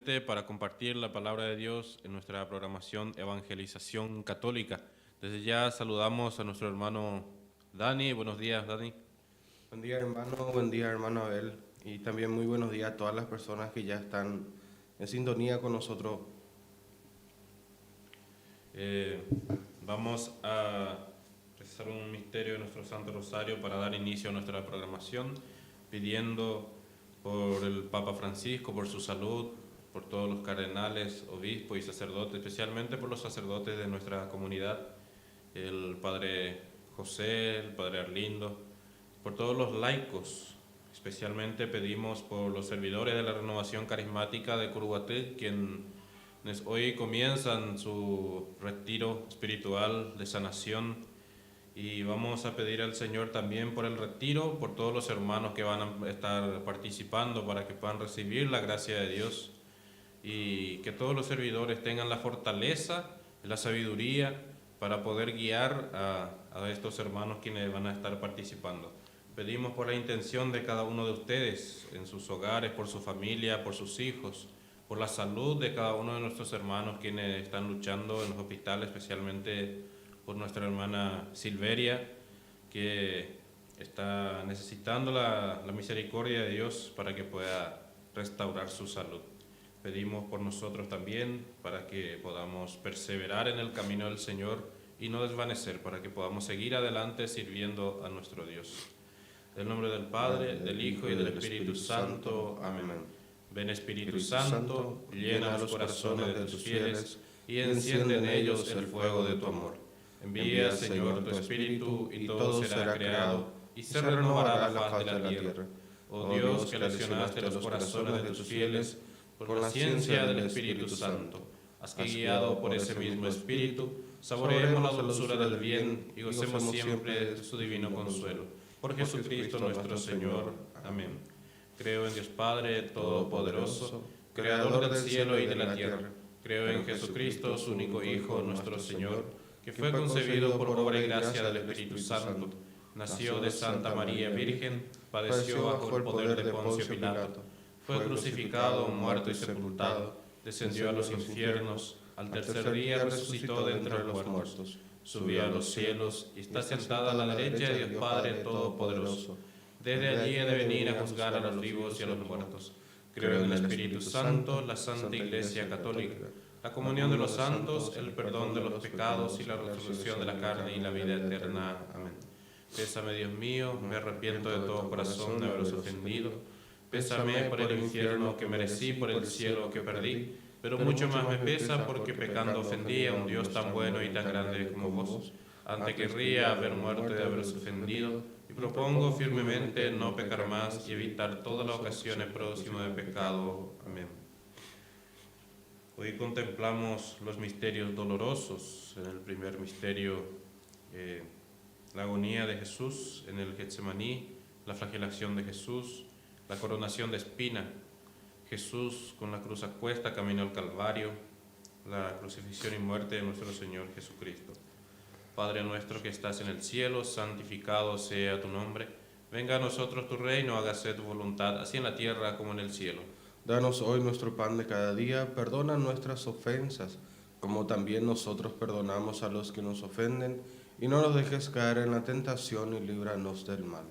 para compartir la palabra de Dios en nuestra programación Evangelización Católica. Desde ya saludamos a nuestro hermano Dani. Buenos días, Dani. Buen día hermano Abel, y también muy buenos días a todas las personas que ya están en sintonía con nosotros. Vamos a rezar un misterio de nuestro Santo Rosario para dar inicio a nuestra programación, pidiendo por el Papa Francisco, por su salud, por todos los cardenales, obispos y sacerdotes, especialmente por los sacerdotes de nuestra comunidad, el Padre José, el Padre Arlindo, por todos los laicos. Especialmente pedimos por los servidores de la Renovación Carismática de Curuguaté, quienes hoy comienzan su retiro espiritual de sanación, y vamos a pedir al Señor también por el retiro, por todos los hermanos que van a estar participando para que puedan recibir la gracia de Dios, y que todos los servidores tengan la fortaleza, la sabiduría para poder guiar a estos hermanos quienes van a estar participando. Pedimos por la intención de cada uno de ustedes en sus hogares, por su familia, por sus hijos, por la salud de cada uno de nuestros hermanos quienes están luchando en los hospitales, especialmente por nuestra hermana Silveria, que está necesitando la misericordia de Dios para que pueda restaurar su salud. Pedimos por nosotros también para que podamos perseverar en el camino del Señor y no desvanecer, para que podamos seguir adelante sirviendo a nuestro Dios. En el nombre del Padre, del Hijo y del Espíritu Santo. Amén. Ven Espíritu Santo, llena los corazones de tus fieles y enciende en ellos el fuego de tu amor. Envía, Señor, tu Espíritu y todo será creado y se renovará la faz de la tierra. Oh Dios, que lesionaste los corazones de tus fieles por la ciencia del Espíritu Santo, haz que guiado por ese mismo Espíritu, saboreemos la dulzura del bien y gocemos siempre de su divino consuelo. Por Jesucristo nuestro Señor. Amén. Creo en Dios Padre Todopoderoso, Creador del cielo y de la tierra. Creo en Jesucristo, su único Hijo, nuestro Señor, que fue concebido por obra y gracia del Espíritu Santo. Nació de Santa María Virgen, padeció bajo el poder de Poncio Pilato, fue crucificado, muerto y sepultado, descendió a los infiernos, al tercer día resucitó de entre los muertos, subió a los cielos y está sentada a la derecha de Dios Padre Todopoderoso. Desde allí ha de venir a juzgar a los vivos y a los muertos. Creo en el Espíritu Santo, la Santa Iglesia Católica, la comunión de los santos, el perdón de los pecados y la resurrección de la carne y la vida eterna. Amén. Pésame, Dios mío, me arrepiento de todo corazón de haberos ofendido. Pésame por el infierno que merecí, por el cielo que perdí, pero mucho más me pesa porque pecando ofendí a un Dios tan bueno y tan grande como vos. Antes querría haber muerto de haberos ofendido, y propongo firmemente no pecar más y evitar todas las ocasiones próximas de pecado. Amén. Hoy contemplamos los misterios dolorosos. En el primer misterio, la agonía de Jesús en el Getsemaní, la flagelación de Jesús, la coronación de espina, Jesús con la cruz a cuesta camino al Calvario, la crucifixión y muerte de nuestro Señor Jesucristo. Padre nuestro que estás en el cielo, santificado sea tu nombre. Venga a nosotros tu reino, hágase tu voluntad, así en la tierra como en el cielo. Danos hoy nuestro pan de cada día, perdona nuestras ofensas, como también nosotros perdonamos a los que nos ofenden, y no nos dejes caer en la tentación y líbranos del mal.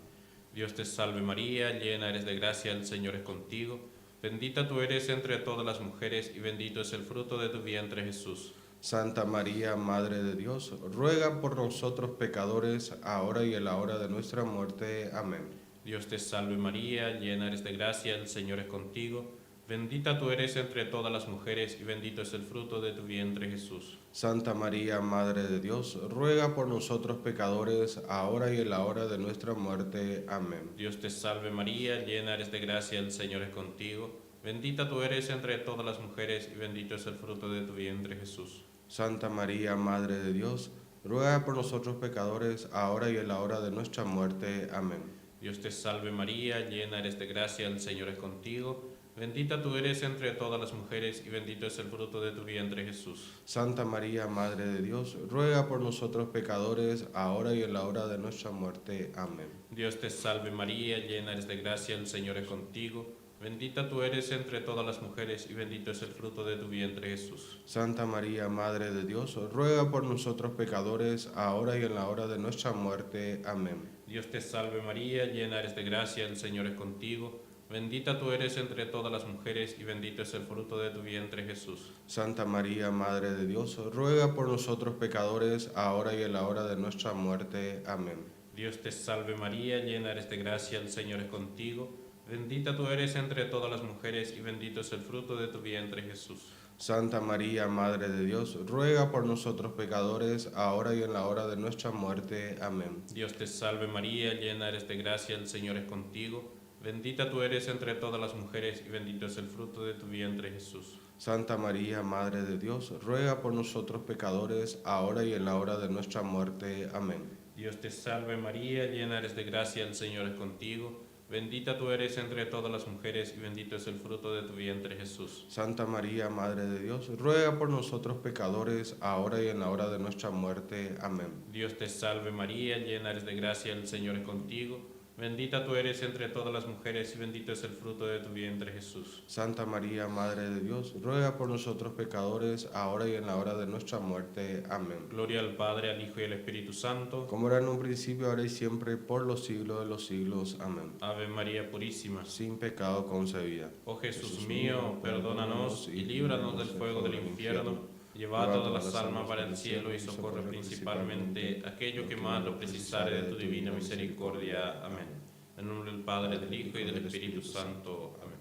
Dios te salve María, llena eres de gracia, el Señor es contigo. Bendita tú eres entre todas las mujeres, y bendito es el fruto de tu vientre, Jesús. Santa María, Madre de Dios, ruega por nosotros pecadores, ahora y en la hora de nuestra muerte. Amén. Dios te salve María, llena eres de gracia, el Señor es contigo. Bendita tú eres entre todas las mujeres, y bendito es el fruto de tu vientre, Jesús. Santa María, Madre de Dios, ruega por nosotros pecadores, ahora y en la hora de nuestra muerte. Amén. Dios te salve María, llena eres de gracia, el Señor es contigo. Bendita tú eres entre todas las mujeres, y bendito es el fruto de tu vientre, Jesús. Santa María, Madre de Dios, ruega por nosotros pecadores, ahora y en la hora de nuestra muerte. Amén. Dios te salve María, llena eres de gracia, el Señor es contigo. Bendita tú eres entre todas las mujeres, y bendito es el fruto de tu vientre, Jesús. Santa María, Madre de Dios, ruega por nosotros pecadores, ahora y en la hora de nuestra muerte. Amén. Dios te salve María, llena eres de gracia, el Señor es contigo. Bendita tú eres entre todas las mujeres y bendito es el fruto de tu vientre, Jesús. Santa María, Madre de Dios, ruega por nosotros pecadores, ahora y en la hora de nuestra muerte. Amén. Dios te salve María, llena eres de gracia, el Señor es contigo. Bendita tú eres entre todas las mujeres y bendito es el fruto de tu vientre, Jesús. Santa María, Madre de Dios, ruega por nosotros pecadores, ahora y en la hora de nuestra muerte. Amén. Dios te salve María, llena eres de gracia, el Señor es contigo. Bendita tú eres entre todas las mujeres y bendito es el fruto de tu vientre, Jesús. Santa María, Madre de Dios, ruega por nosotros pecadores, ahora y en la hora de nuestra muerte. Amén. Dios te salve María, llena eres de gracia, el Señor es contigo. Bendita tú eres entre todas las mujeres y bendito es el fruto de tu vientre, Jesús. Santa María, Madre de Dios, ruega por nosotros pecadores, ahora y en la hora de nuestra muerte. Amén. Dios te salve María, llena eres de gracia, el Señor es contigo. Bendita tú eres entre todas las mujeres y bendito es el fruto de tu vientre, Jesús. Santa María, Madre de Dios, ruega por nosotros pecadores, ahora y en la hora de nuestra muerte. Amén. Dios te salve María, llena eres de gracia, el Señor es contigo. Bendita tú eres entre todas las mujeres y bendito es el fruto de tu vientre, Jesús. Santa María, Madre de Dios, ruega por nosotros pecadores, ahora y en la hora de nuestra muerte. Amén. Gloria al Padre, al Hijo y al Espíritu Santo. Como era en un principio, ahora y siempre, por los siglos de los siglos. Amén. Ave María Purísima. Sin pecado concebida. Oh Jesús mío, perdónanos y líbranos del fuego del infierno. Lleva a todas las almas para el cielo y socorre principalmente a aquellos que más lo precisare de tu divina misericordia. Amén. En nombre del Padre, del Hijo y del Espíritu Santo. Amén.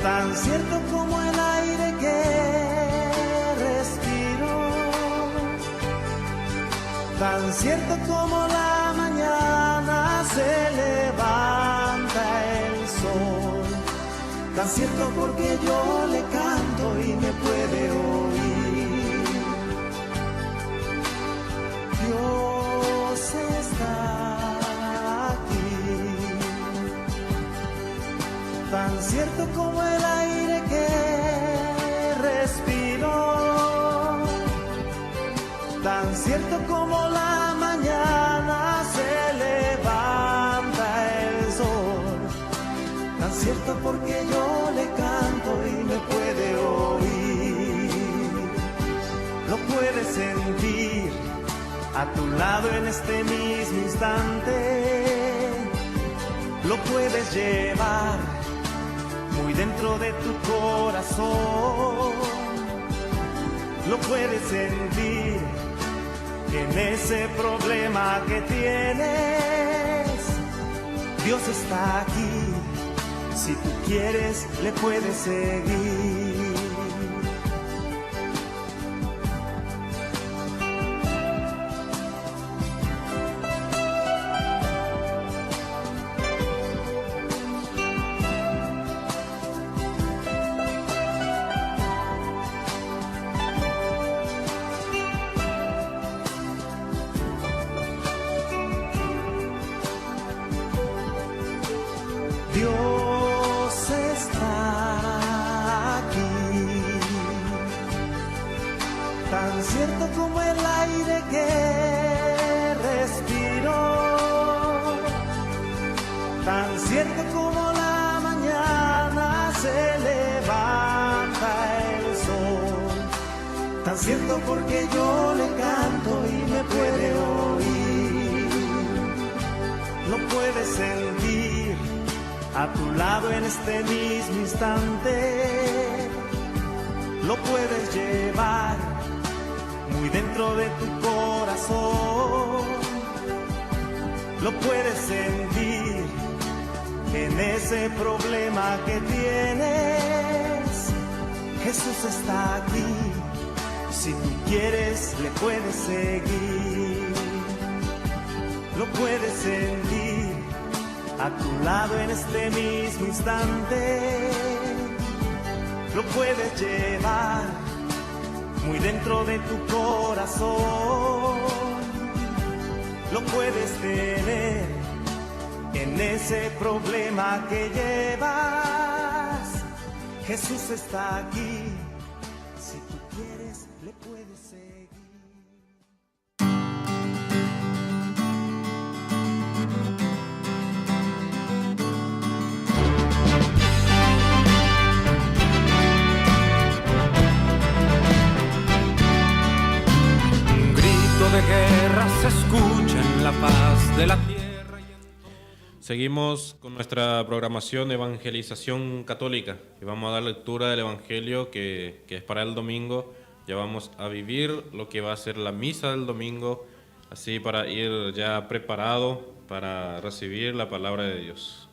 Tan cierto como el aire que respiro, tan cierto como la mañana se levanta el sol, tan cierto porque yo le canto y me puede oír. Dios está aquí, tan cierto como el aire que respiro, tan cierto como la mañana se levanta el sol, tan cierto porque yo le canto y me puede oír, lo puedes sentir a tu lado en este mismo instante, lo puedes llevar muy dentro de tu corazón, lo puedes sentir en ese problema que tienes. Dios está aquí, si tú quieres le puedes seguir. Dios está aquí, tan cierto como el aire que respiro, tan cierto como la mañana se levanta el sol, tan cierto porque yo le canto y me puede oír, lo puedes sentir a tu lado en este mismo instante, lo puedes llevar muy dentro de tu corazón, lo puedes sentir en ese problema que tienes. Jesús está aquí, si tú quieres le puedes seguir, lo puedes sentir a tu lado en este mismo instante, lo puedes llevar muy dentro de tu corazón, lo puedes tener en ese problema que llevas. Jesús está aquí, si tú quieres le puedes seguir. De guerra se escucha en la paz de la tierra. Seguimos con nuestra programación de evangelización católica y vamos a dar lectura del Evangelio que es para el domingo. Ya vamos a vivir lo que va a ser la misa del domingo, así para ir ya preparado para recibir la palabra de Dios.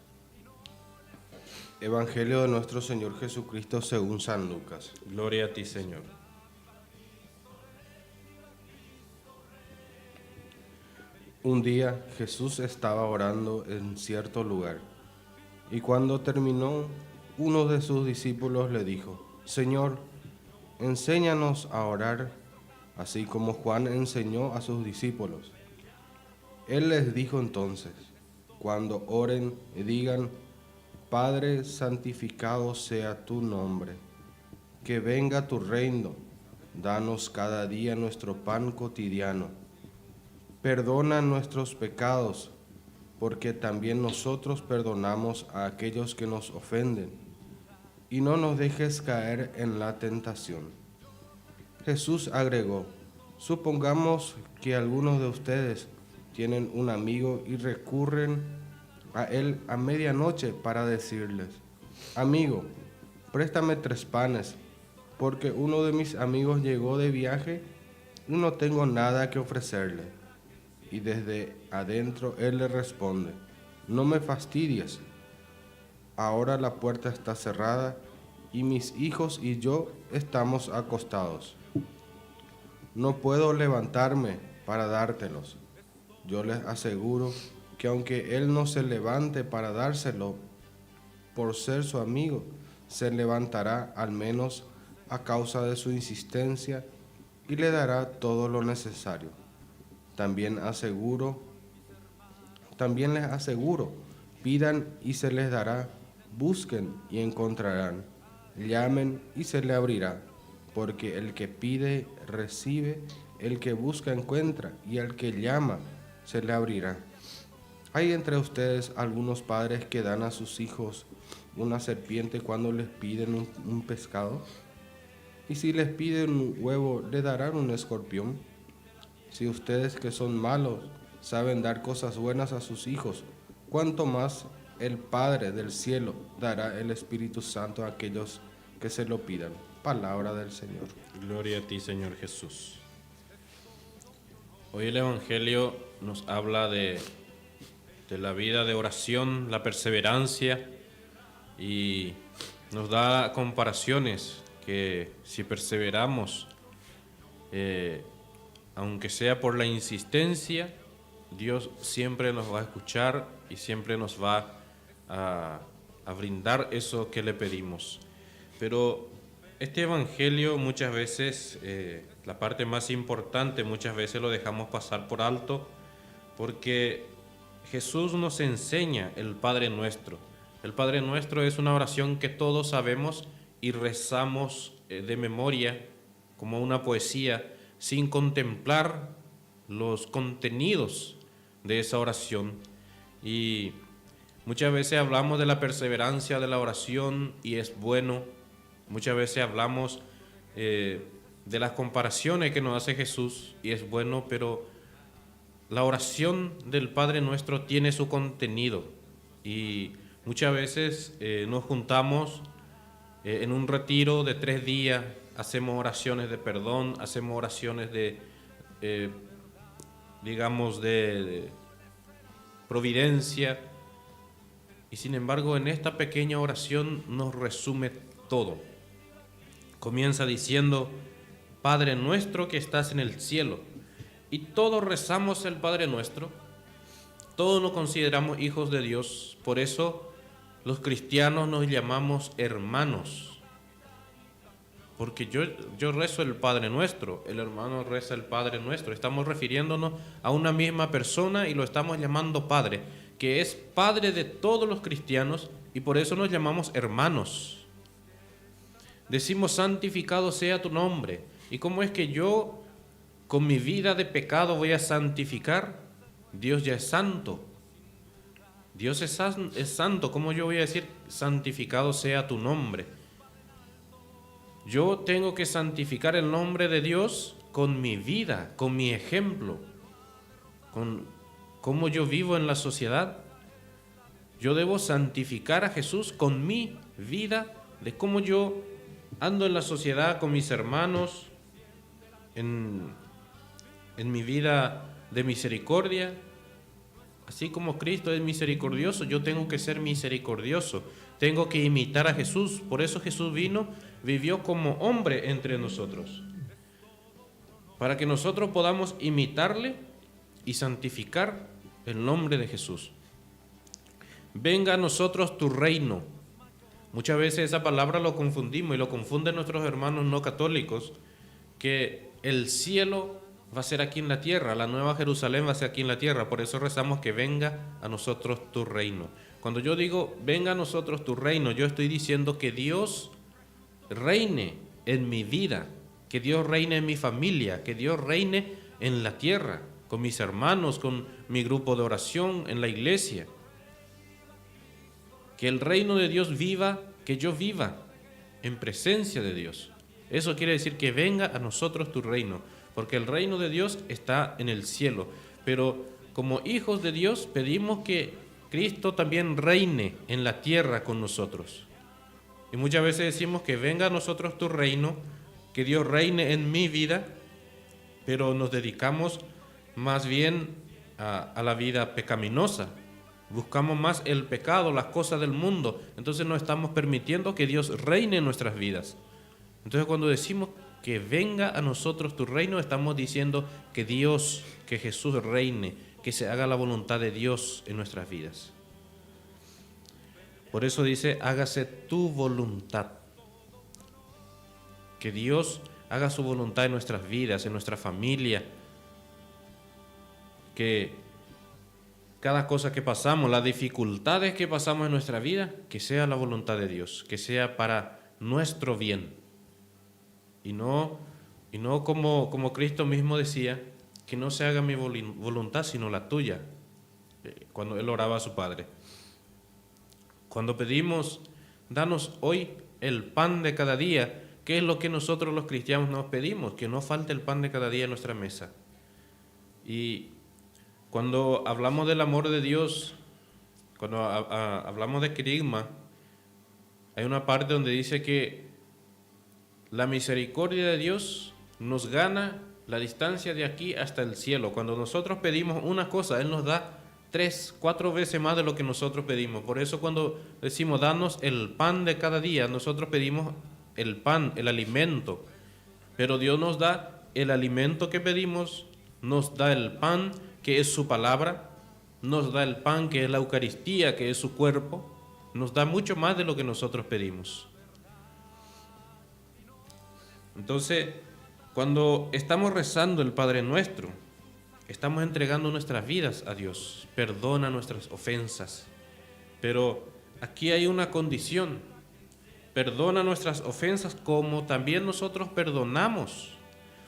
Evangelio de nuestro Señor Jesucristo según San Lucas. Gloria a ti, Señor. Un día Jesús estaba orando en cierto lugar, y cuando terminó, uno de sus discípulos le dijo: Señor, enséñanos a orar, así como Juan enseñó a sus discípulos. Él les dijo entonces: cuando oren, digan: Padre, santificado sea tu nombre, que venga tu reino, danos cada día nuestro pan cotidiano. Perdona nuestros pecados, porque también nosotros perdonamos a aquellos que nos ofenden, y no nos dejes caer en la tentación. Jesús agregó: supongamos que algunos de ustedes tienen un amigo y recurren a él a medianoche para decirles: amigo, préstame 3 panes, porque uno de mis amigos llegó de viaje y no tengo nada que ofrecerle. Y desde adentro él le responde: no me fastidies, ahora la puerta está cerrada y mis hijos y yo estamos acostados. No puedo levantarme para dártelos. Yo les aseguro que aunque él no se levante para dárselo por ser su amigo, se levantará al menos a causa de su insistencia y le dará todo lo necesario. También les aseguro, pidan y se les dará, busquen y encontrarán, llamen y se le abrirá, porque el que pide recibe, el que busca encuentra, y al que llama se le abrirá. ¿Hay entre ustedes algunos padres que dan a sus hijos una serpiente cuando les piden un pescado? ¿Y si les piden un huevo, le darán un escorpión? Si ustedes que son malos saben dar cosas buenas a sus hijos, ¿cuánto más el Padre del cielo dará el Espíritu Santo a aquellos que se lo pidan? Palabra del Señor. Gloria a ti, Señor Jesús. Hoy el Evangelio nos habla de la vida de oración, la perseverancia, y nos da comparaciones que si perseveramos, aunque sea por la insistencia, Dios siempre nos va a escuchar y siempre nos va a brindar eso que le pedimos. Pero este Evangelio muchas veces, la parte más importante, muchas veces lo dejamos pasar por alto, porque Jesús nos enseña el Padre Nuestro. El Padre Nuestro es una oración que todos sabemos y rezamos de memoria, como una poesía, sin contemplar los contenidos de esa oración. Y muchas veces hablamos de la perseverancia de la oración y es bueno. Muchas veces hablamos de las comparaciones que nos hace Jesús y es bueno, pero la oración del Padre Nuestro tiene su contenido. Y muchas veces nos juntamos en un retiro de 3 días, hacemos oraciones de perdón, hacemos oraciones de providencia, y sin embargo en esta pequeña oración nos resume todo. Comienza diciendo: Padre nuestro que estás en el cielo, y todos rezamos el Padre Nuestro, todos nos consideramos hijos de Dios, por eso los cristianos nos llamamos hermanos, porque yo rezo el Padre Nuestro, el hermano reza el Padre Nuestro, estamos refiriéndonos a una misma persona y lo estamos llamando Padre, que es Padre de todos los cristianos, y por eso nos llamamos hermanos. Decimos: santificado sea tu nombre. ¿Y cómo es que yo con mi vida de pecado voy a santificar? Dios ya es santo. Dios es santo. ¿Cómo yo voy a decir santificado sea tu nombre? Yo tengo que santificar el nombre de Dios con mi vida, con mi ejemplo, con cómo yo vivo en la sociedad. Yo debo santificar a Jesús con mi vida, de cómo yo ando en la sociedad con mis hermanos, en mi vida de misericordia. Así como Cristo es misericordioso, yo tengo que ser misericordioso. Tengo que imitar a Jesús. Por eso Jesús vivió como hombre entre nosotros, para que nosotros podamos imitarle y santificar el nombre de Jesús. Venga a nosotros tu reino. Muchas veces esa palabra lo confundimos y lo confunden nuestros hermanos no católicos, que el cielo va a ser aquí en la tierra, la nueva Jerusalén va a ser aquí en la tierra. Por eso rezamos que venga a nosotros tu reino. Cuando yo digo venga a nosotros tu reino, yo estoy diciendo que Dios reine en mi vida, que Dios reine en mi familia, que Dios reine en la tierra, con mis hermanos, con mi grupo de oración, en la iglesia. Que el reino de Dios viva, que yo viva en presencia de Dios. Eso quiere decir que venga a nosotros tu reino, porque el reino de Dios está en el cielo. Pero como hijos de Dios pedimos que Cristo también reine en la tierra con nosotros. Y muchas veces decimos que venga a nosotros tu reino, que Dios reine en mi vida, pero nos dedicamos más bien a la vida pecaminosa. Buscamos más el pecado, las cosas del mundo. Entonces no estamos permitiendo que Dios reine en nuestras vidas. Entonces cuando decimos que venga a nosotros tu reino, estamos diciendo que Dios, que Jesús reine, que se haga la voluntad de Dios en nuestras vidas. Por eso dice: hágase tu voluntad. Que Dios haga su voluntad en nuestras vidas, en nuestra familia. que cada cosa que pasamos, las dificultades que pasamos en nuestra vida, que sea la voluntad de Dios, que sea para nuestro bien. Y no como Cristo mismo decía, que no se haga mi voluntad sino la tuya, cuando Él oraba a su Padre. Cuando pedimos, danos hoy el pan de cada día, ¿qué es lo que nosotros los cristianos nos pedimos? Que no falte el pan de cada día en nuestra mesa. Y cuando hablamos del amor de Dios, cuando hablamos de querigma, hay una parte donde dice que la misericordia de Dios nos gana la distancia de aquí hasta el cielo. Cuando nosotros pedimos una cosa, Él nos da 3, 4 veces más de lo que nosotros pedimos. Por eso cuando decimos danos el pan de cada día, nosotros pedimos el pan, el alimento. Pero Dios nos da el alimento que pedimos, nos da el pan que es su palabra, nos da el pan que es la Eucaristía, que es su cuerpo, nos da mucho más de lo que nosotros pedimos. Entonces, cuando estamos rezando el Padre Nuestro, estamos entregando nuestras vidas a Dios, perdona nuestras ofensas. Pero aquí hay una condición: perdona nuestras ofensas como también nosotros perdonamos,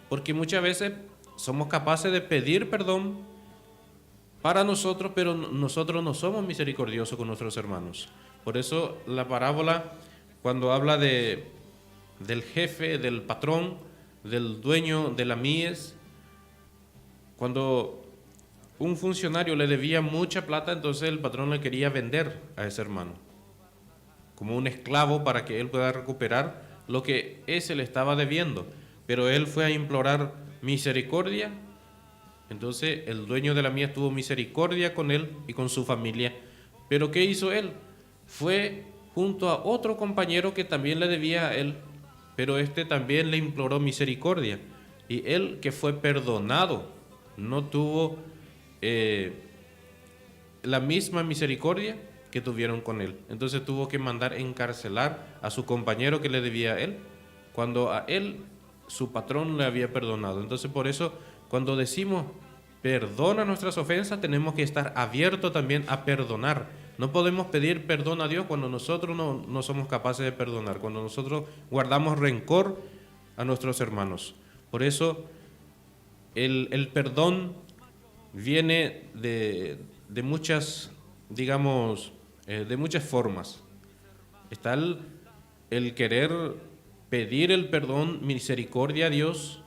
porque muchas veces somos capaces de pedir perdón para nosotros, pero nosotros no somos misericordiosos con nuestros hermanos. Por eso la parábola, cuando habla del jefe, del patrón, del dueño de la mies, cuando un funcionario le debía mucha plata, entonces el patrón le quería vender a ese hermano como un esclavo para que él pueda recuperar lo que ese le estaba debiendo. Pero él fue a implorar misericordia. Entonces el dueño de la mies tuvo misericordia con él y con su familia. Pero ¿qué hizo él? Fue junto a otro compañero que también le debía a él, pero este también le imploró misericordia. Y él, que fue perdonado, no tuvo la misma misericordia que tuvieron con él. Entonces tuvo que mandar encarcelar a su compañero que le debía a él, cuando a él su patrón le había perdonado. Entonces por eso cuando decimos perdona nuestras ofensas, tenemos que estar abiertos también a perdonar. No podemos pedir perdón a Dios cuando nosotros no somos capaces de perdonar, cuando nosotros guardamos rencor a nuestros hermanos. Por eso el perdón viene de muchas, digamos, de muchas formas. Está el querer pedir el perdón, misericordia a Dios.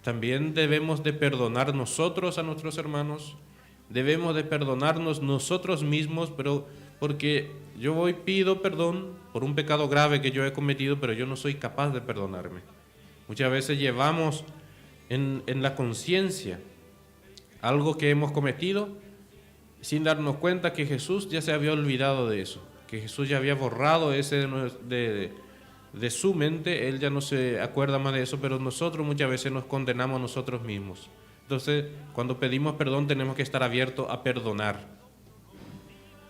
También debemos de perdonar nosotros a nuestros hermanos. Debemos de perdonarnos nosotros mismos, pero porque yo pido perdón por un pecado grave que yo he cometido, pero yo no soy capaz de perdonarme. Muchas veces llevamos en la conciencia algo que hemos cometido sin darnos cuenta que Jesús ya se había olvidado de eso, que Jesús ya había borrado ese de su mente. Él ya no se acuerda más de eso, pero nosotros muchas veces nos condenamos a nosotros mismos. Entonces, cuando pedimos perdón, tenemos que estar abiertos a perdonar.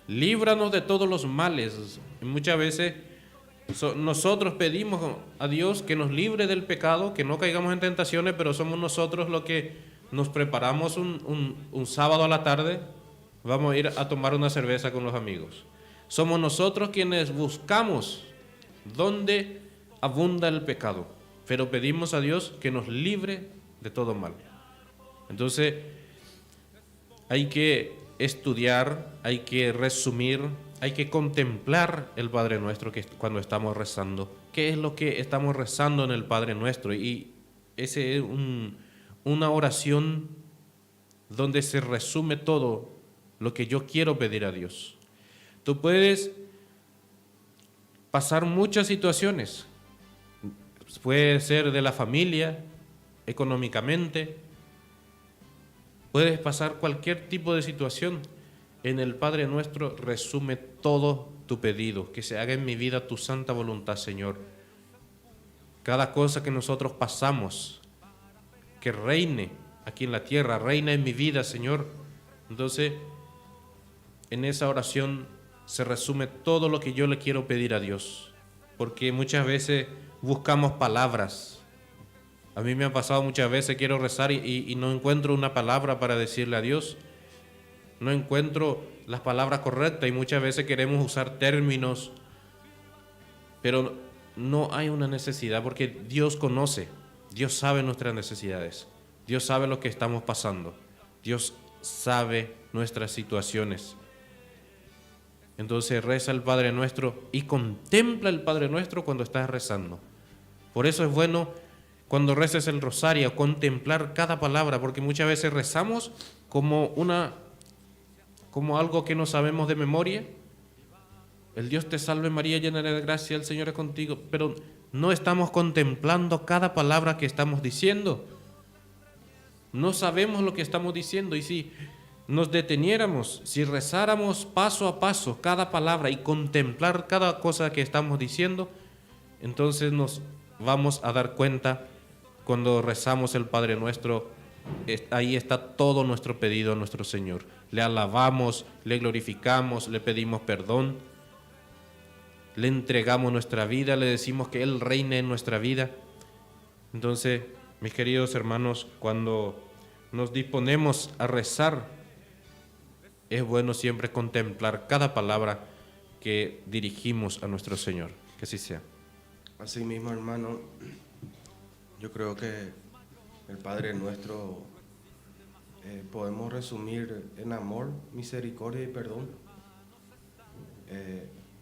Líbranos de todos los males. Y muchas veces nosotros pedimos a Dios que nos libre del pecado, que no caigamos en tentaciones, pero somos nosotros los que nos preparamos un sábado a la tarde, vamos a ir a tomar una cerveza con los amigos. Somos nosotros quienes buscamos donde abunda el pecado, pero pedimos a Dios que nos libre de todo mal. Entonces, hay que estudiar, hay que resumir, hay que contemplar el Padre Nuestro cuando estamos rezando. ¿Qué es lo que estamos rezando en el Padre Nuestro? Y ese es una oración donde se resume todo lo que yo quiero pedir a Dios. Tú puedes pasar muchas situaciones. Puede ser de la familia, económicamente. Puedes pasar cualquier tipo de situación. En el Padre Nuestro resume todo tu pedido. Que se haga en mi vida tu santa voluntad, Señor. Cada cosa que nosotros pasamos, que reine aquí en la tierra, reina en mi vida, Señor. Entonces, en esa oración se resume todo lo que yo le quiero pedir a Dios. Porque muchas veces buscamos palabras, A mí me ha pasado muchas veces, quiero rezar y no encuentro una palabra para decirle a Dios. No encuentro las palabras correctas y muchas veces queremos usar términos, pero no hay una necesidad porque Dios conoce, Dios sabe nuestras necesidades, Dios sabe lo que estamos pasando, Dios sabe nuestras situaciones. Entonces reza el Padre Nuestro y contempla el Padre Nuestro cuando estás rezando. Por eso es bueno cuando reces el rosario contemplar cada palabra, porque muchas veces rezamos como algo que no sabemos de memoria. El Dios te salve María, llena de gracia, el Señor es contigo, pero no estamos contemplando cada palabra que estamos diciendo. No sabemos lo que estamos diciendo, y si nos deteniéramos, si rezáramos paso a paso cada palabra y contemplar cada cosa que estamos diciendo, entonces nos vamos a dar cuenta cuando rezamos el Padre Nuestro, ahí está todo nuestro pedido a nuestro Señor. Le alabamos, le glorificamos, le pedimos perdón, le entregamos nuestra vida, le decimos que Él reine en nuestra vida. Entonces, mis queridos hermanos, cuando nos disponemos a rezar, es bueno siempre contemplar cada palabra que dirigimos a nuestro Señor. Que así sea. Así mismo, hermano, yo creo que el Padre Nuestro podemos resumir en amor, misericordia y perdón.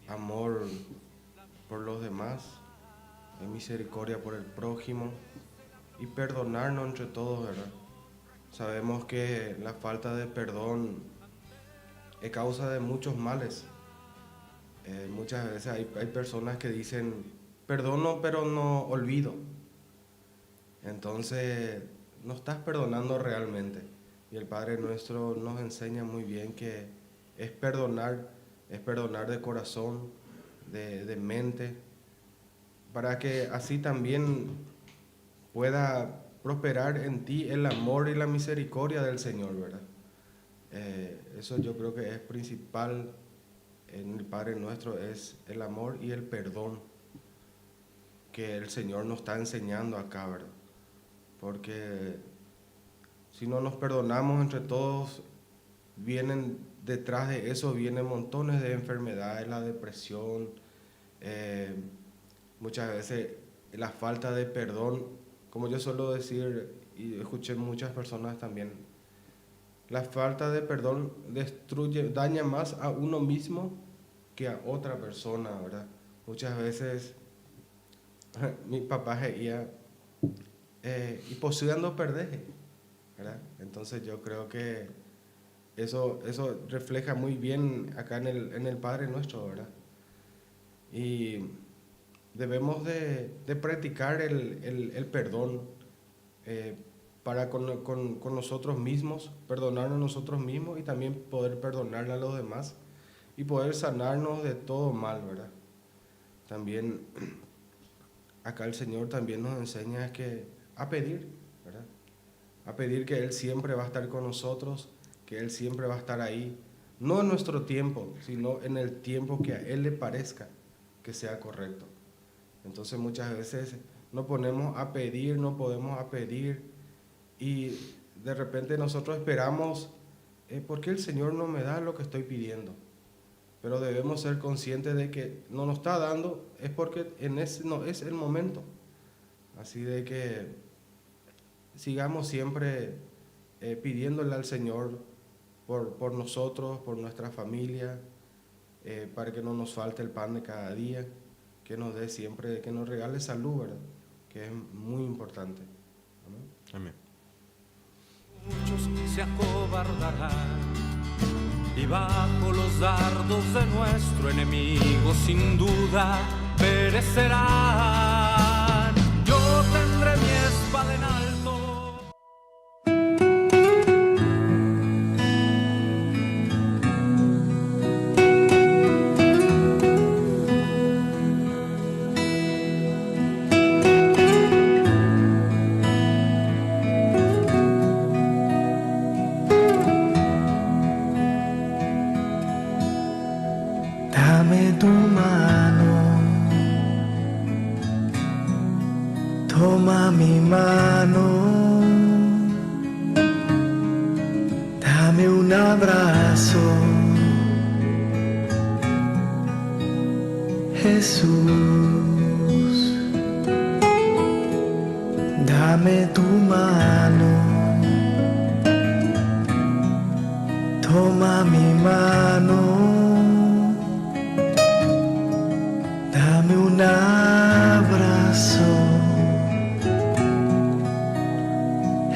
Amor por los demás, misericordia por el prójimo y perdonarnos entre todos, ¿verdad? Sabemos que la falta de perdón es causa de muchos males. Muchas veces hay personas que dicen, perdono pero no olvido. Entonces no estás perdonando realmente. Y el Padre Nuestro nos enseña muy bien que es perdonar de corazón, de mente, para que así también pueda prosperar en ti el amor y la misericordia del Señor, ¿verdad? Eso yo creo que es principal en el Padre Nuestro, es el amor y el perdón que el Señor nos está enseñando acá, ¿verdad? Porque si no nos perdonamos entre todos, detrás de eso vienen montones de enfermedades, la depresión, muchas veces la falta de perdón, como yo suelo decir, y escuché muchas personas también, la falta de perdón daña más a uno mismo que a otra persona, ¿verdad? Muchas veces mi papá decía, y poseyendo perder, ¿verdad? Entonces yo creo que eso refleja muy bien acá en el Padre Nuestro, ¿verdad? Y debemos de practicar el perdón para con nosotros mismos, perdonarnos a nosotros mismos y también poder perdonarle a los demás y poder sanarnos de todo mal, ¿verdad? También acá el Señor también nos enseña a pedir, ¿verdad? A pedir que Él siempre va a estar con nosotros, que Él siempre va a estar ahí, no en nuestro tiempo, sino en el tiempo que a Él le parezca que sea correcto. Entonces muchas veces nos ponemos a pedir, no podemos a pedir y de repente nosotros esperamos, ¿por qué el Señor no me da lo que estoy pidiendo? Pero debemos ser conscientes de que no nos está dando, es porque en ese no es el momento. Así de que sigamos siempre pidiéndole al Señor por nosotros, por nuestra familia, para que no nos falte el pan de cada día, que nos dé siempre, que nos regale salud, ¿verdad? Que es muy importante. Amén. Amén. Muchos se acobardarán y bajo los dardos de nuestro enemigo sin duda perecerán. Yo tendré mi espada en alto. Dame tu mano, toma Toma mi mano, dame un abrazo, Jesús, dame tu mano, toma mi mano, dame un abrazo,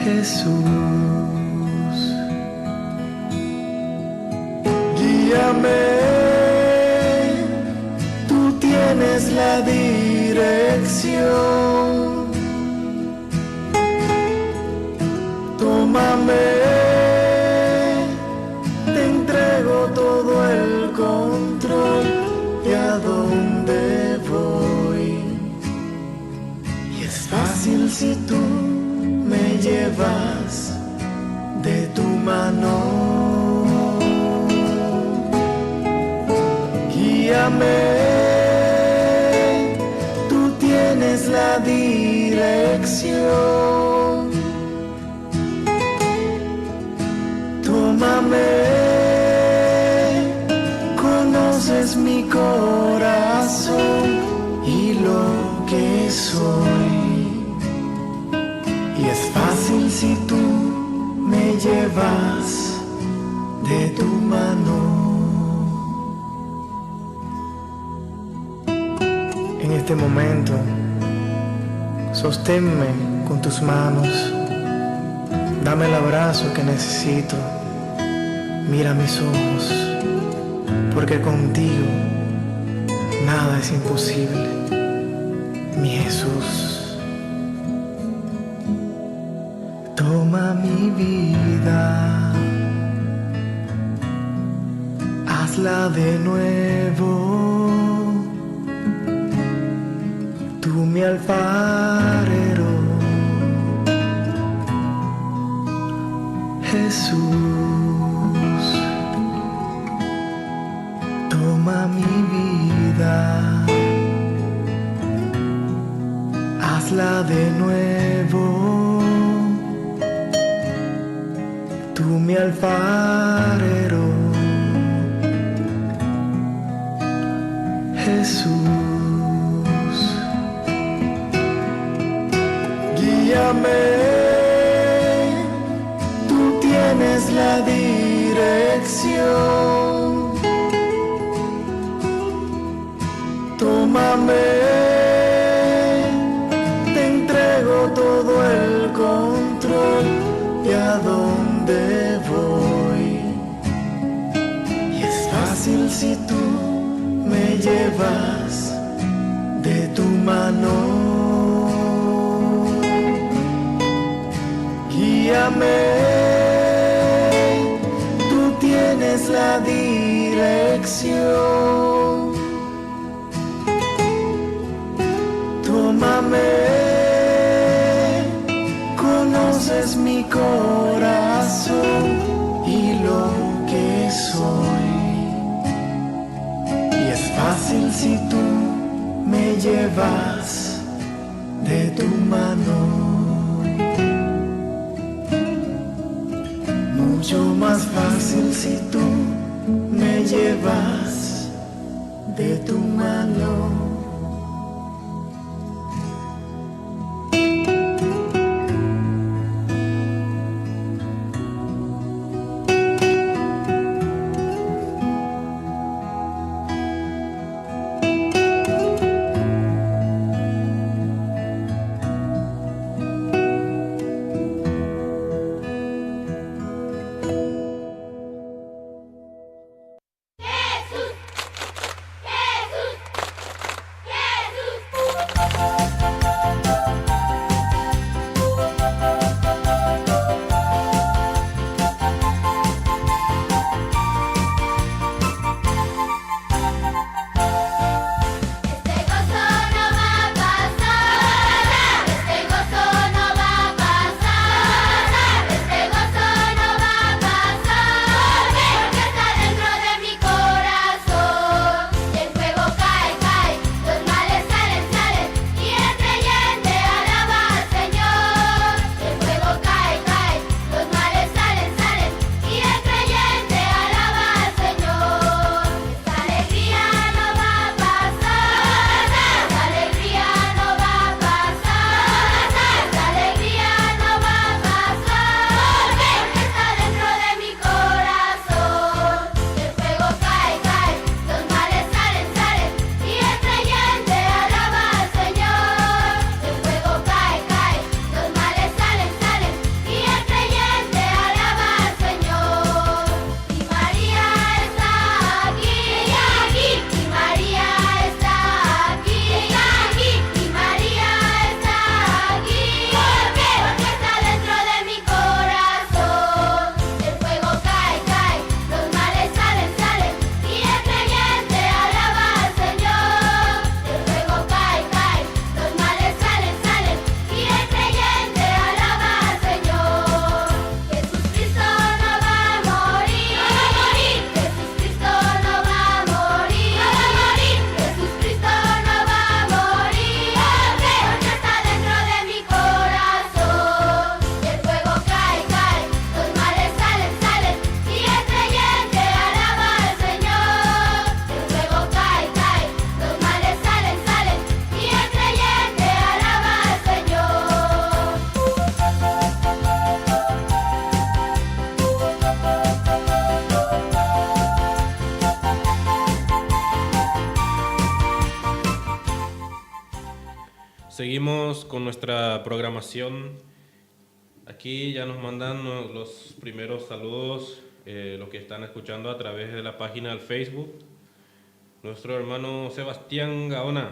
Jesús, guíame, tú tienes la dirección, tómame, te entrego todo el control de a dónde voy, y es fácil si tú me llevas de tu mano. Guíame, tú tienes la dirección. Tómame, conoces mi corazón y lo que soy. Y es fácil si tú me llevas de tu mano. En este momento, sosténme con tus manos, dame el abrazo que necesito, mira mis ojos, porque contigo nada es imposible, mi Jesús. Toma mi vida, hazla de nuevo, tú mi alfarero, Jesús. Toma mi vida, hazla de nuevo, tú mi alfarero, Jesús. Guíame, tú tienes la dirección. Tómame, te entrego todo el control de a dónde voy. Y es fácil si tú me llevas de tu mano. Guíame, tú tienes la dirección. Tómame, conoces mi corazón y lo que soy. Y es fácil si tú me llevas de tu mano. Mucho más fácil si tú me llevas de tu mano. Seguimos con nuestra programación. Aquí ya nos mandan los primeros saludos, los que están escuchando a través de la página del Facebook. Nuestro hermano Sebastián Gaona.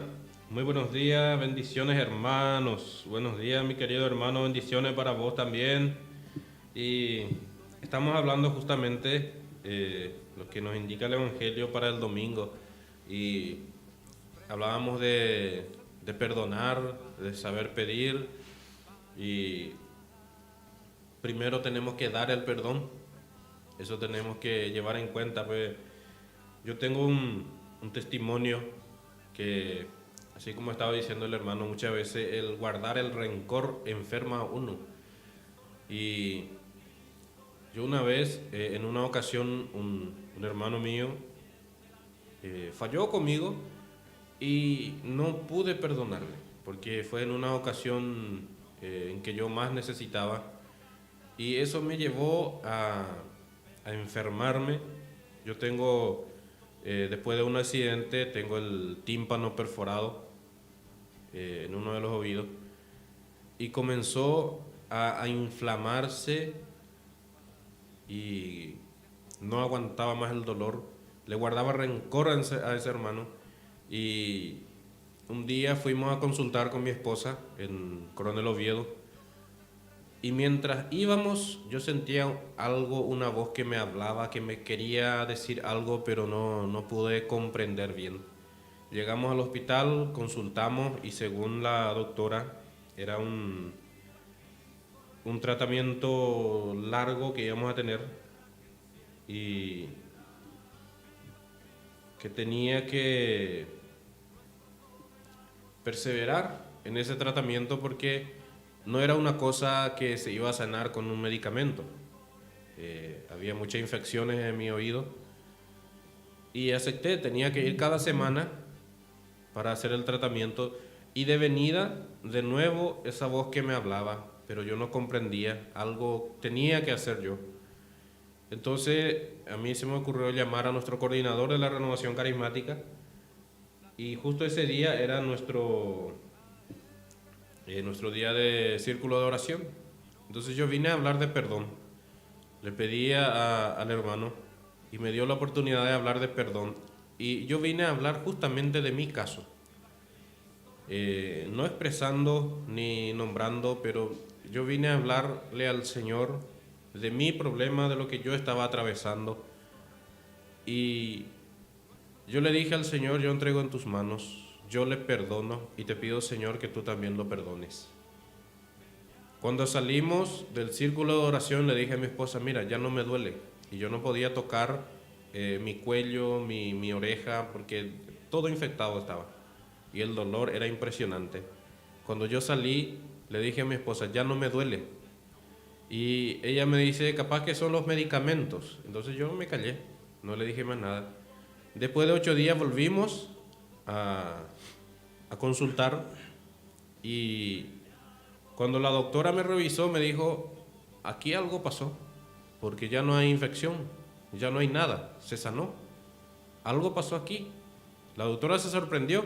Muy buenos días, bendiciones hermanos. Buenos días mi querido hermano, bendiciones para vos también. Y estamos hablando justamente lo que nos indica el Evangelio para el domingo. Y hablábamos de perdonar, de saber pedir. Y primero tenemos que dar el perdón. Eso tenemos que llevar en cuenta. Pues yo tengo un testimonio que, así como estaba diciendo el hermano, muchas veces el guardar el rencor enferma a uno. Y yo una vez, en una ocasión, un hermano mío falló conmigo y no pude perdonarle, porque fue en una ocasión en que yo más necesitaba, y eso me llevó a enfermarme. Yo tengo, después de un accidente, tengo el tímpano perforado en uno de los oídos, y comenzó a inflamarse y no aguantaba más el dolor. Le guardaba rencor a ese hermano, y un día fuimos a consultar con mi esposa en Coronel Oviedo, y mientras íbamos yo sentía algo, una voz que me hablaba, que me quería decir algo, pero no pude comprender bien. Llegamos al hospital, consultamos, y según la doctora era un tratamiento largo que íbamos a tener, y que tenía que perseverar en ese tratamiento, porque no era una cosa que se iba a sanar con un medicamento. Había muchas infecciones en mi oído, y acepté, tenía que ir cada semana para hacer el tratamiento, y de venida de nuevo esa voz que me hablaba, pero yo no comprendía, algo tenía que hacer yo. Entonces a mí se me ocurrió llamar a nuestro coordinador de la renovación carismática, y justo ese día era nuestro día de círculo de oración. Entonces yo vine a hablar de perdón, le pedí al hermano, y me dio la oportunidad de hablar de perdón, y yo vine a hablar justamente de mi caso, no expresando ni nombrando, pero yo vine a hablarle al Señor de mi problema, de lo que yo estaba atravesando. Y yo le dije al Señor: yo entrego en tus manos, yo le perdono, y te pido, Señor, que tú también lo perdones. Cuando salimos del círculo de oración, le dije a mi esposa: mira, ya no me duele. Y yo no podía tocar mi cuello, mi oreja, porque todo infectado estaba, y el dolor era impresionante. Cuando yo salí, le dije a mi esposa: ya no me duele. Y ella me dice: capaz que son los medicamentos. Entonces yo me callé, no le dije más nada. Después de 8 días volvimos a consultar, y cuando la doctora me revisó me dijo: aquí algo pasó, porque ya no hay infección, ya no hay nada, se sanó. Algo pasó aquí. La doctora se sorprendió.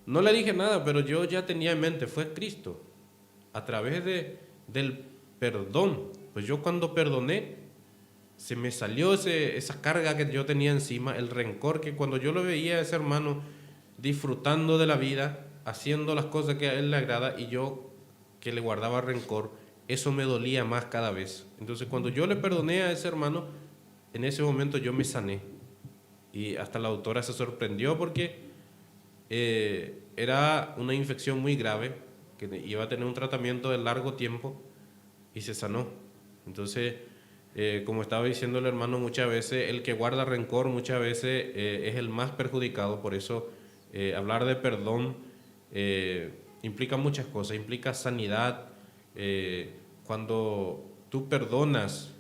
No le dije nada, pero yo ya tenía en mente, fue Cristo, a través del perdón. Pues yo cuando perdoné, se me salió esa carga que yo tenía encima, el rencor, que cuando yo lo veía a ese hermano disfrutando de la vida, haciendo las cosas que a él le agrada, y yo que le guardaba rencor, eso me dolía más cada vez. Entonces cuando yo le perdoné a ese hermano, en ese momento yo me sané. Y hasta la doctora se sorprendió, porque era una infección muy grave, que iba a tener un tratamiento de largo tiempo, y se sanó. Entonces, como estaba diciendo el hermano, muchas veces el que guarda rencor muchas veces es el más perjudicado. Por eso hablar de perdón implica muchas cosas, implica sanidad. Cuando tú perdonas,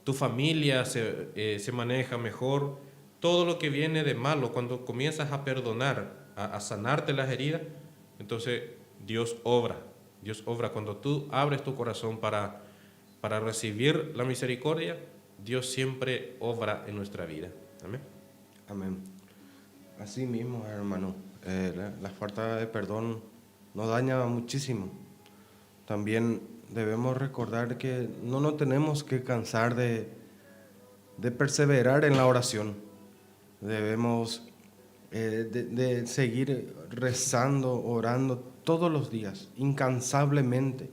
tu familia se maneja mejor. Todo lo que viene de malo, cuando comienzas a perdonar, a sanarte las heridas, entonces Dios obra. Dios obra. Cuando tú abres tu corazón para recibir la misericordia, Dios siempre obra en nuestra vida. Amén. Amén. Así mismo, hermano, La falta de perdón nos daña muchísimo. También debemos recordar que no nos tenemos que cansar de perseverar en la oración. Debemos de seguir rezando, orando todos los días, incansablemente.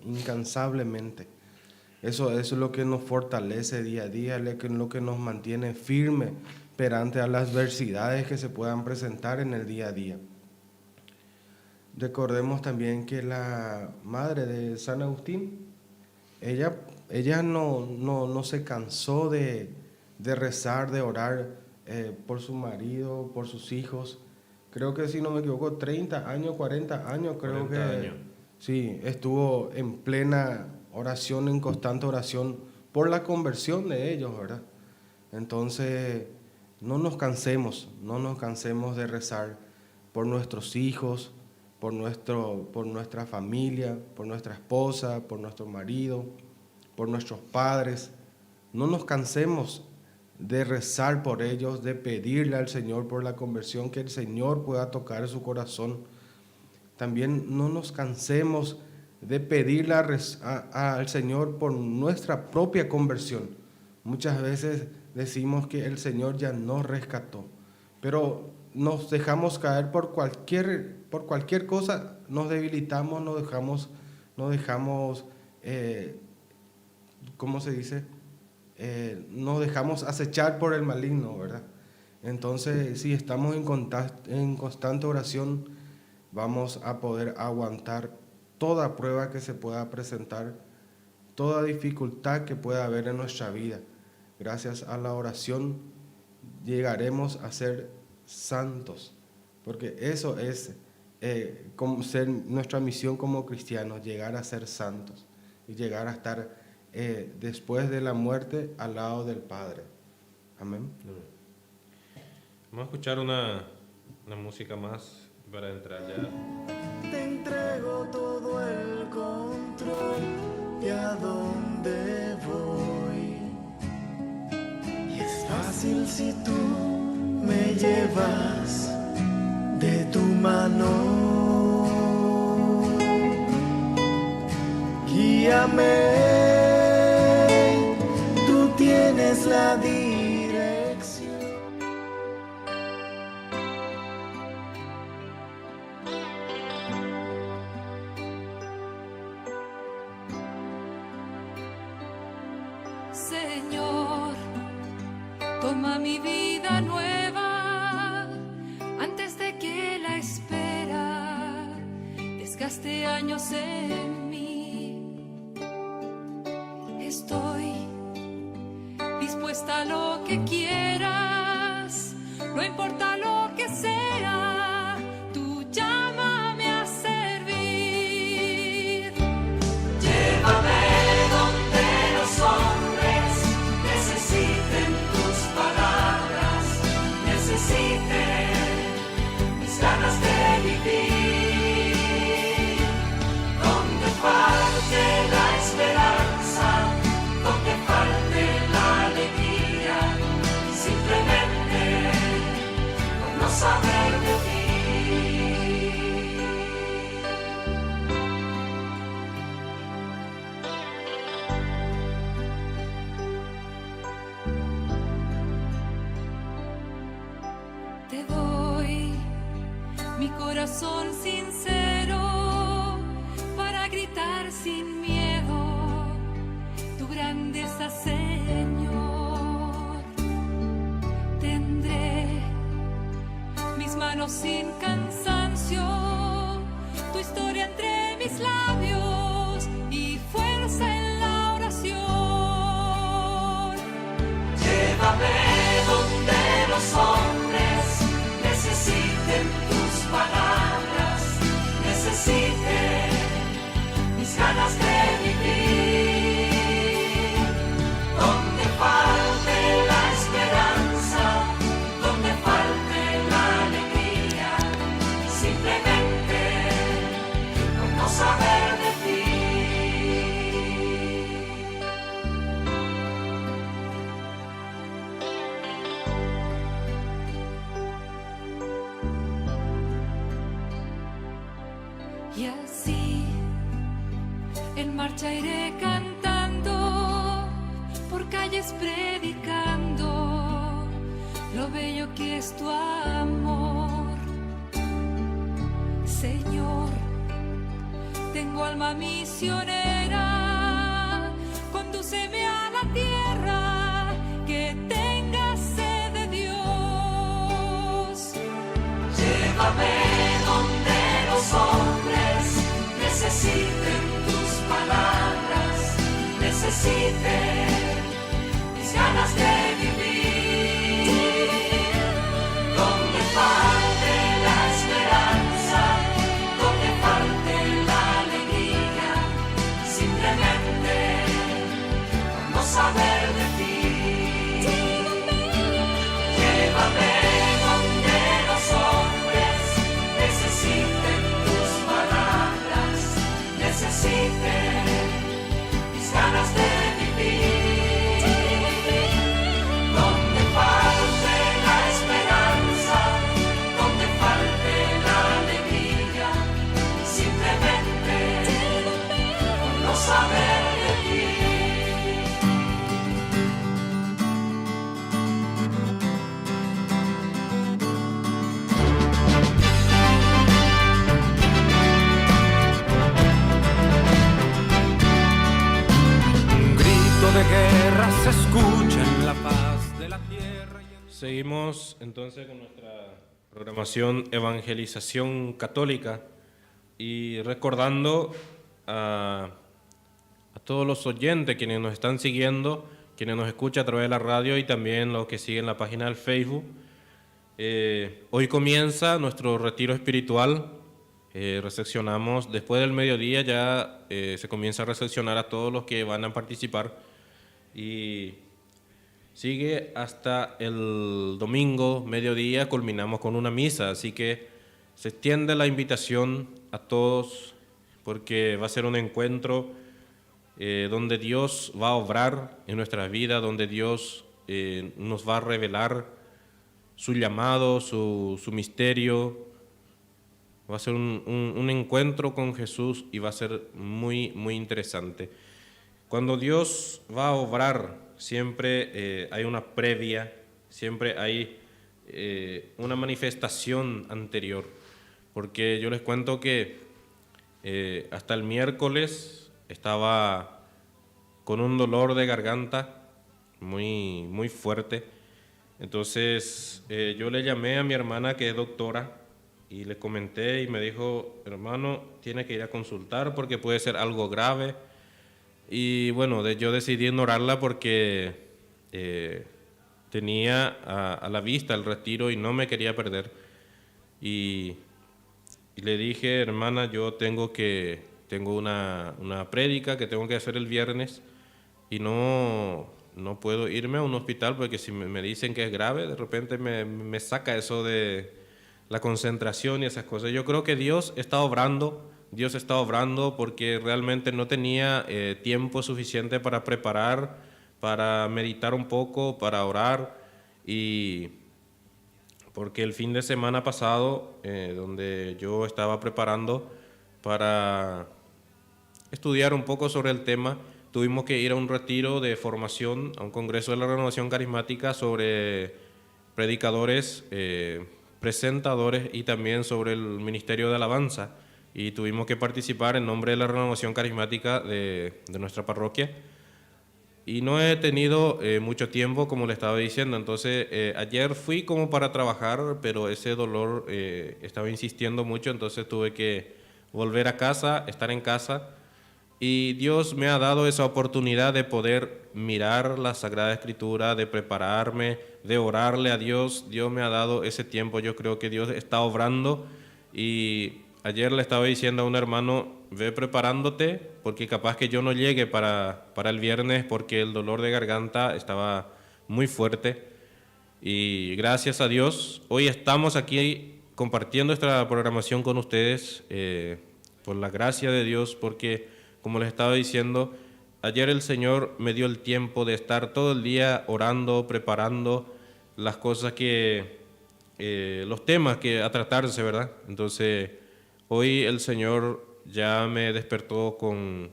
Eso es lo que nos fortalece día a día, lo que nos mantiene firme perante a las adversidades que se puedan presentar en el día a día. Recordemos también que la madre de San Agustín, ella no se cansó de rezar, de orar por su marido, por sus hijos. Creo que, si no me equivoco, 30 años, 40 años, creo 40 que años. Sí, estuvo en plena oración, en constante oración por la conversión de ellos, ¿verdad? Entonces, no nos cansemos de rezar por nuestros hijos, por nuestra familia, por nuestra esposa, por nuestro marido, por nuestros padres. No nos cansemos de rezar por ellos, de pedirle al Señor por la conversión, que el Señor pueda tocar su corazón. También no nos cansemos de pedirle al Señor por nuestra propia conversión. Muchas veces decimos que el Señor ya nos rescató, pero nos dejamos caer por cualquier cosa, nos debilitamos, nos dejamos ¿cómo se dice? Nos dejamos acechar por el maligno, ¿verdad? Entonces, si estamos en constante oración, vamos a poder aguantar toda prueba que se pueda presentar, toda dificultad que pueda haber en nuestra vida. Gracias a la oración llegaremos a ser santos, porque eso es como ser nuestra misión como cristianos, llegar a ser santos y llegar a estar después de la muerte al lado del Padre. Amén. Vamos a escuchar una música más para entrar ya. Te entrego todo el control de a dónde voy. Y es fácil si tú me llevas de tu mano. Guíame, tú tienes la dirección. Señor, toma mi vida nueva antes de que la espera desgaste años en mí. Estoy dispuesta a lo que quieras, no importa lo que sea, tú llámame a servir. Llévame donde los hombres necesiten tus palabras, necesiten mis ganas de vivir. Donde falte la esperanza, donde falte la alegría, simplemente por no saber de ti. Te doy mi corazón sincero para gritar sin miedo tu grandeza, Señor. Tendré mis manos sin cansancio, tu historia entre mis labios y fuerza en la oración. Llévame donde los hombres necesiten tus palabras, necesiten mis ganas de vivir. Donde falte la esperanza, donde falte la alegría, simplemente por no saber de ti. marcha iré cantando, por calles predicando lo bello que es tu amor. Señor, tengo alma misionera, condúceme a la tierra que tenga sed de Dios. Llévame donde los hombres necesiten tus palabras, necesiten mis ganas de vivir. Donde falte la esperanza, donde falte la alegría, simplemente por no saber de ti. Llévame donde los hombres necesiten tus palabras, necesiten mis ganas de vivir. Donde falte la esperanza, donde falte la alegría, simplemente por no saber de ti. Un grito de guerra se escucha en la paz de la tierra. Seguimos entonces con nuestra programación Evangelización Católica y recordando a todos los oyentes quienes nos están siguiendo, quienes nos escuchan a través de la radio y también los que siguen la página del Facebook. Hoy comienza nuestro retiro espiritual. Recepcionamos después del mediodía, ya se comienza a recepcionar a todos los que van a participar y sigue hasta el domingo, mediodía, culminamos con una misa, así que se extiende la invitación a todos porque va a ser un encuentro donde Dios va a obrar en nuestra vida, donde Dios nos va a revelar su llamado, su misterio. Va a ser un encuentro con Jesús y va a ser muy, muy interesante. Cuando Dios va a obrar, siempre hay una previa, siempre hay una manifestación anterior. Porque yo les cuento que hasta el miércoles estaba con un dolor de garganta muy, muy fuerte. Entonces yo le llamé a mi hermana que es doctora y le comenté y me dijo, hermano, tiene que ir a consultar porque puede ser algo grave. Y bueno, yo decidí ignorarla porque tenía a la vista el retiro y no me quería perder. Y le dije, hermana, yo tengo una prédica que tengo que hacer el viernes y no puedo irme a un hospital porque si me dicen que es grave, de repente me saca eso de la concentración y esas cosas. Yo creo que Dios está obrando porque realmente no tenía tiempo suficiente para preparar, para meditar un poco, para orar, y porque el fin de semana pasado, donde yo estaba preparando para estudiar un poco sobre el tema, tuvimos que ir a un retiro de formación, a un congreso de la Renovación Carismática sobre predicadores, presentadores y también sobre el ministerio de alabanza. Y tuvimos que participar en nombre de la Renovación Carismática de nuestra parroquia. Y no he tenido mucho tiempo, como le estaba diciendo. Entonces, ayer fui como para trabajar, pero ese dolor estaba insistiendo mucho, entonces tuve que volver a casa, estar en casa. Y Dios me ha dado esa oportunidad de poder mirar la Sagrada Escritura, de prepararme, de orarle a Dios. Dios me ha dado ese tiempo. Yo creo que Dios está obrando. Y ayer le estaba diciendo a un hermano, ve preparándote, porque capaz que yo no llegue para el viernes, porque el dolor de garganta estaba muy fuerte. Y gracias a Dios, hoy estamos aquí compartiendo esta programación con ustedes, por la gracia de Dios, porque como les estaba diciendo, ayer el Señor me dio el tiempo de estar todo el día orando, preparando las cosas los temas que a tratarse, ¿verdad? Entonces, hoy el Señor ya me despertó con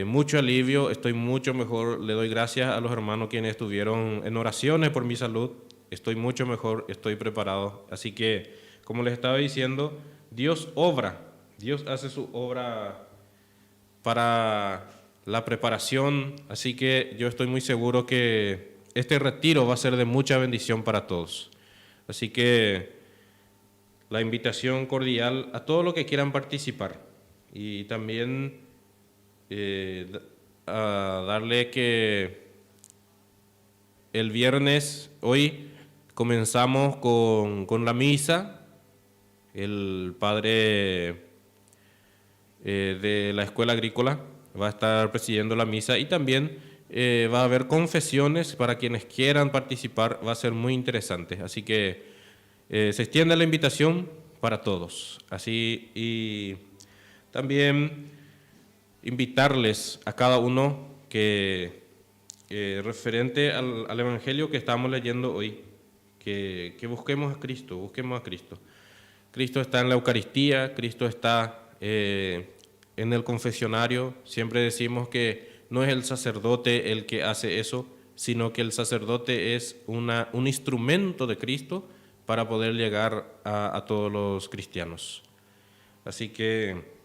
mucho alivio, estoy mucho mejor. Le doy gracias a los hermanos quienes estuvieron en oraciones por mi salud. Estoy mucho mejor, estoy preparado. Así que, como les estaba diciendo, Dios obra, Dios hace su obra para la preparación. Así que yo estoy muy seguro que este retiro va a ser de mucha bendición para todos. Así que la invitación cordial a todos los que quieran participar, y también a darle que el viernes, hoy comenzamos con la misa. El padre de la escuela agrícola va a estar presidiendo la misa, y también va a haber confesiones para quienes quieran participar. Va a ser muy interesante, así que se extiende la invitación para todos. Así, y también invitarles a cada uno que referente al Evangelio que estamos leyendo hoy, que busquemos a Cristo, busquemos a Cristo. Cristo está en la Eucaristía, Cristo está en el confesionario. Siempre decimos que no es el sacerdote el que hace eso, sino que el sacerdote es un instrumento de Cristo para poder llegar a todos los cristianos. Así que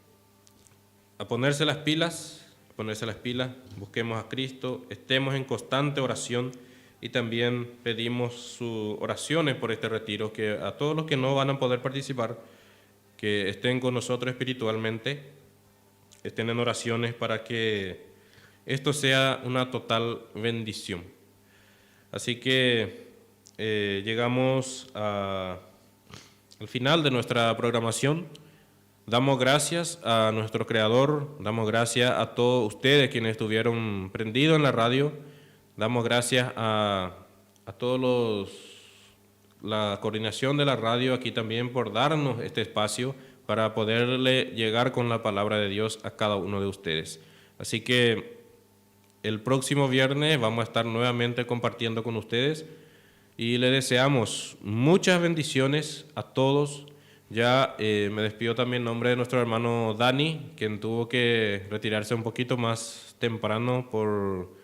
a ponerse las pilas, busquemos a Cristo, estemos en constante oración, y también pedimos sus oraciones por este retiro, que a todos los que no van a poder participar, que estén con nosotros espiritualmente, estén en oraciones para que esto sea una total bendición. Así que llegamos al final de nuestra programación. Damos gracias a nuestro Creador, damos gracias a todos ustedes quienes estuvieron prendidos en la radio, damos gracias a todos la coordinación de la radio aquí también por darnos este espacio para poderle llegar con la palabra de Dios a cada uno de ustedes. Así que el próximo viernes vamos a estar nuevamente compartiendo con ustedes, y le deseamos muchas bendiciones a todos. Ya me despido también en nombre de nuestro hermano Dani, quien tuvo que retirarse un poquito más temprano por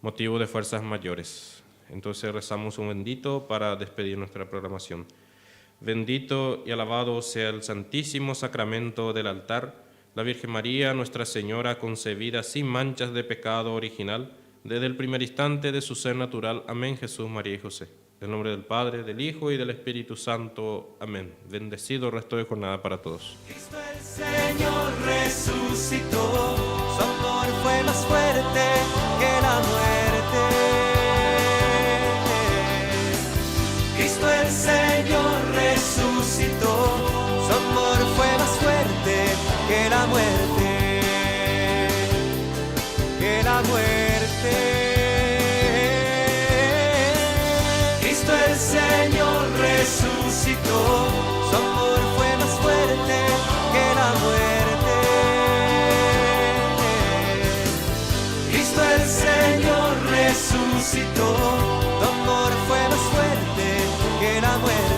motivo de fuerzas mayores. Entonces rezamos un bendito para despedir nuestra programación. Bendito y alabado sea el Santísimo Sacramento del altar, la Virgen María, Nuestra Señora, concebida sin manchas de pecado original, desde el primer instante de su ser natural. Amén. Jesús, María y José. En el nombre del Padre, del Hijo y del Espíritu Santo. Amén. Bendecido resto de jornada para todos. Cristo el Señor resucitó, su amor fue más fuerte que la muerte. Cristo el Señor resucitó, su amor fue más fuerte que la muerte, que la muerte. Cristo el Señor resucitó, su amor fue más fuerte que la muerte. Cristo el Señor resucitó, tu amor fue más fuerte que la muerte.